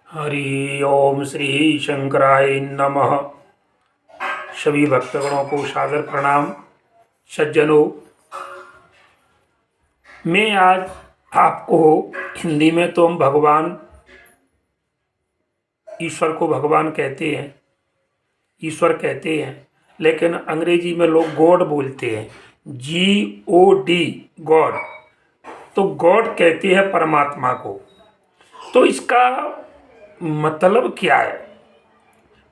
हरि ओम श्री शंकराय नमः। सभी भक्तगणों को सादर प्रणाम। सज्जनों, मैं आज आपको हिंदी में तो हम भगवान ईश्वर को भगवान कहते हैं, ईश्वर कहते हैं, लेकिन अंग्रेजी में लोग गॉड बोलते हैं, GOD, गॉड। तो गॉड कहते हैं परमात्मा को। तो इसका मतलब क्या है?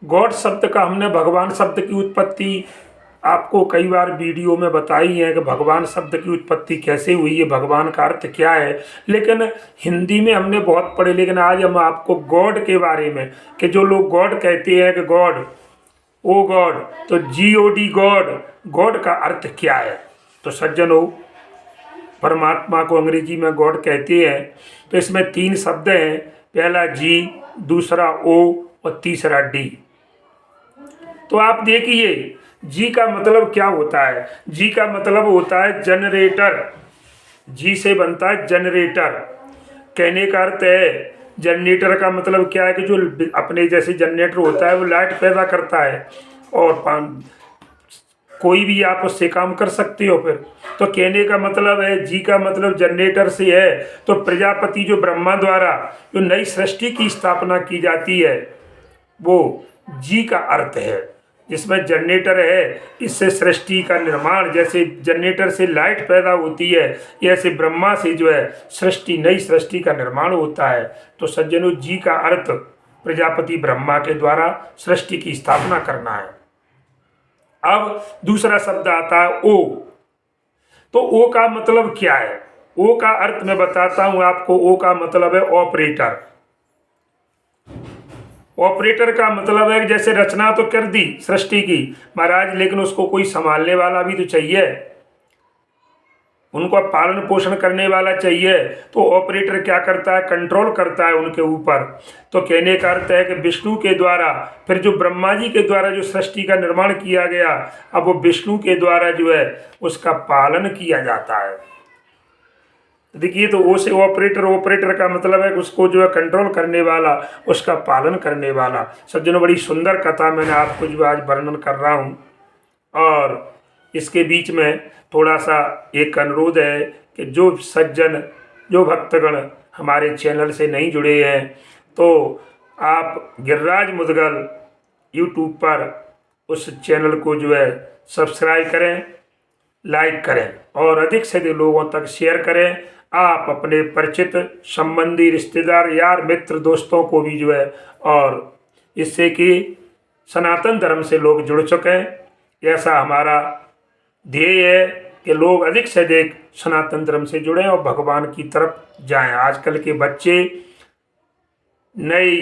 गॉड शब्द का हमने भगवान शब्द की उत्पत्ति आपको कई बार वीडियो में बताई है कि भगवान शब्द की उत्पत्ति कैसे हुई है, भगवान का अर्थ क्या है। लेकिन हिंदी में हमने बहुत पढ़े, लेकिन आज हम आपको गॉड के बारे में, कि जो लोग गॉड कहते हैं कि गॉड, ओ गॉड, तो GOD, गॉड, गॉड का अर्थ क्या है। तो सज्जनों, परमात्मा को अंग्रेजी में गॉड कहते हैं। तो इसमें 3 शब्द हैं, पहला G, दूसरा O और तीसरा D। तो आप देखिए, जी का मतलब क्या होता है। जी का मतलब होता है जनरेटर। जी से बनता है जनरेटर। कहने का अर्थ है, जनरेटर का मतलब क्या है कि जो अपने जैसे जनरेटर होता है वो लाइट पैदा करता है और कोई भी आप उससे काम कर सकते हो। फिर तो कहने का मतलब है, जी का मतलब जनरेटर से है। तो प्रजापति जो ब्रह्मा द्वारा जो नई सृष्टि की स्थापना की जाती है, वो जी का अर्थ है। जिसमें जनरेटर है, इससे सृष्टि का निर्माण, जैसे जनरेटर से लाइट पैदा होती है, ऐसे ब्रह्मा से जो है सृष्टि, नई सृष्टि का निर्माण होता है। तो सज्जनों, जी का अर्थ प्रजापति ब्रह्मा के द्वारा सृष्टि की स्थापना करना है। अब दूसरा शब्द आता है ओ। तो ओ का मतलब क्या है? ओ का अर्थ मैं बताता हूं आपको। ओ का मतलब है ऑपरेटर। ऑपरेटर का मतलब है जैसे रचना तो कर दी सृष्टि की महाराज, लेकिन उसको कोई संभालने वाला भी तो चाहिए, उनको पालन पोषण करने वाला चाहिए। तो ऑपरेटर क्या करता है? कंट्रोल करता है उनके ऊपर। तो कहने का अर्थ है कि विष्णु के द्वारा, फिर जो ब्रह्मा जी के द्वारा जो सृष्टि का निर्माण किया गया, अब वो विष्णु के द्वारा जो है उसका पालन किया जाता है। देखिए, तो वो से ऑपरेटर, ऑपरेटर का मतलब है उसको जो है कंट्रोल करने वाला, उसका पालन करने वाला। सज्जनों, बड़ी सुंदर कथा मैंने आपको जो आज वर्णन कर रहा हूँ। और इसके बीच में थोड़ा सा एक अनुरोध है कि जो सज्जन, जो भक्तगण हमारे चैनल से नहीं जुड़े हैं, तो आप गिरिराज मुदगल यूट्यूब पर उस चैनल को जो है सब्सक्राइब करें, लाइक करें और अधिक से अधिक लोगों तक शेयर करें। आप अपने परिचित, संबंधी, रिश्तेदार, यार, मित्र, दोस्तों को भी जो है, और इससे कि सनातन धर्म से लोग जुड़ सकें, ऐसा हमारा ध्येय है कि लोग अधिक से अधिक सनातन धर्म से जुड़ें और भगवान की तरफ जाएं। आजकल के बच्चे नई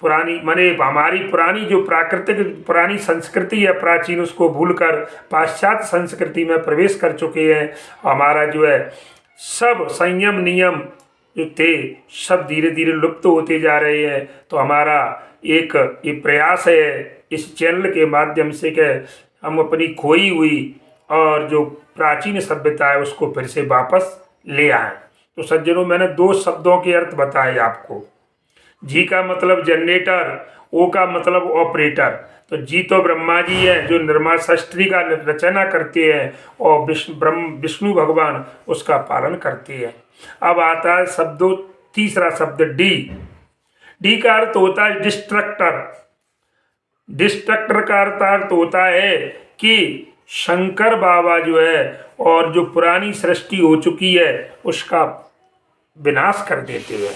पुरानी, माने हमारी पुरानी जो प्राकृतिक पुरानी संस्कृति है प्राचीन, उसको भूलकर पाश्चात्य संस्कृति में प्रवेश कर चुके हैं। हमारा जो है सब संयम नियम जो थे, सब धीरे धीरे लुप्त होते जा रहे हैं। तो हमारा एक ये प्रयास है इस चैनल के माध्यम से कि हम अपनी खोई हुई और जो प्राचीन सभ्यता है उसको फिर से वापस ले आएं। तो सज्जनों, मैंने 2 शब्दों के अर्थ बताए आपको। जी का मतलब जनरेटर, ओ का मतलब ऑपरेटर। तो जी तो ब्रह्मा जी है जो निर्माण सृष्टि का रचना करते हैं, और विष्णु भगवान उसका पालन करते हैं। अब आता है शब्दों, तीसरा शब्द डी। डी का अर्थ होता है डिस्ट्रक्टर। डिस्ट्रक्टर का अर्थ होता है कि शंकर बाबा जो है और जो पुरानी सृष्टि हो चुकी है उसका विनाश कर देते हैं।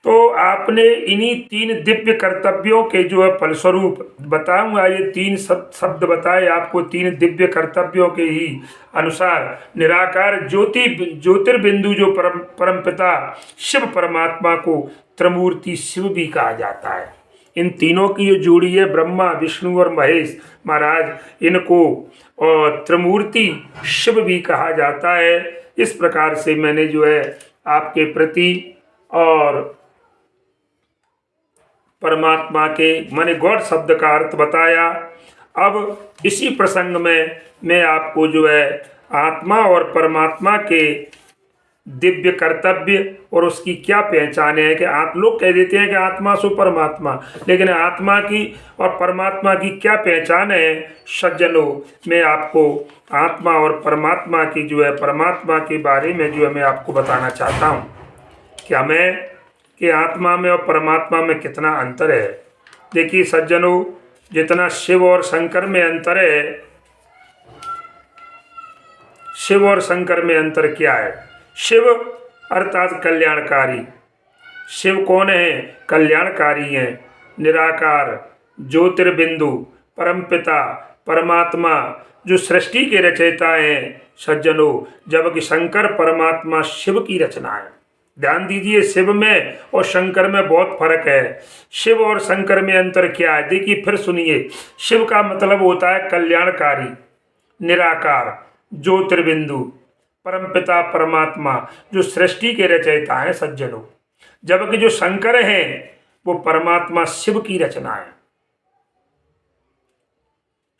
तो आपने इन्हीं 3 दिव्य कर्तव्यों के जो है फलस्वरूप बताऊंगा, ये 3 शब्द बताए आपको। 3 दिव्य कर्तव्यों के ही अनुसार निराकार ज्योतिर्बिंदु जो परमपिता शिव परमात्मा को त्रिमूर्ति शिव भी कहा जाता है। इन तीनों की जो जोड़ी है, ब्रह्मा, विष्णु और महेश महाराज, इनको और त्रिमूर्ति शिव भी कहा जाता है। इस प्रकार से मैंने जो है आपके प्रति और परमात्मा के माने गॉड शब्द का अर्थ बताया। अब इसी प्रसंग में मैं आपको जो है आत्मा और परमात्मा के दिव्य कर्तव्य और उसकी क्या पहचान है कि आप लोग कह देते हैं कि आत्मा सो परमात्मा, लेकिन आत्मा की और परमात्मा की क्या पहचान है सज्जनों। मैं आपको आत्मा और परमात्मा की जो है, परमात्मा के बारे में जो है मैं आपको बताना चाहता हूँ क्या मैं कि आत्मा में और परमात्मा में कितना अंतर है। देखिए सज्जनों, जितना शिव और शंकर में अंतर है, शिव और शंकर में अंतर क्या है। शिव अर्थात कल्याणकारी। शिव कौन है? कल्याणकारी हैं, निराकार, ज्योतिर्बिंदु, परमपिता, परमात्मा, जो सृष्टि के रचयिता हैं सज्जनों। जबकि शंकर परमात्मा शिव की रचना है। ध्यान दीजिए, शिव में और शंकर में बहुत फर्क है। शिव और शंकर में अंतर क्या है, देखिए फिर सुनिए। शिव का मतलब होता है कल्याणकारी, निराकार, ज्योतिर्बिंदु, परमपिता, परमात्मा, जो सृष्टि के रचयिता हैं सज्जनों। जबकि जो शंकर हैं वो परमात्मा शिव की रचना है।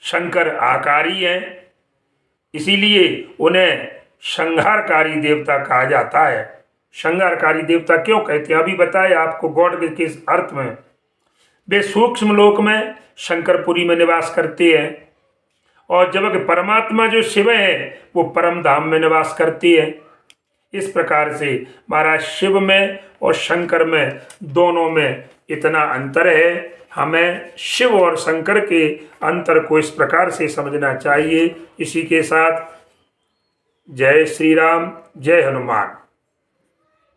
शंकर आकारी हैं, इसीलिए उन्हें संहारकारी देवता कहा जाता है। संहारकारी देवता क्यों कहते हैं, अभी बताए आपको गॉड के किस अर्थ में। वे सूक्ष्म लोक में शंकरपुरी में निवास करते हैं, और जबकि परमात्मा जो शिव है वो परम धाम में निवास करती है। इस प्रकार से महाराज शिव में और शंकर में, दोनों में इतना अंतर है। हमें शिव और शंकर के अंतर को इस प्रकार से समझना चाहिए। इसी के साथ जय श्री राम, जय हनुमान।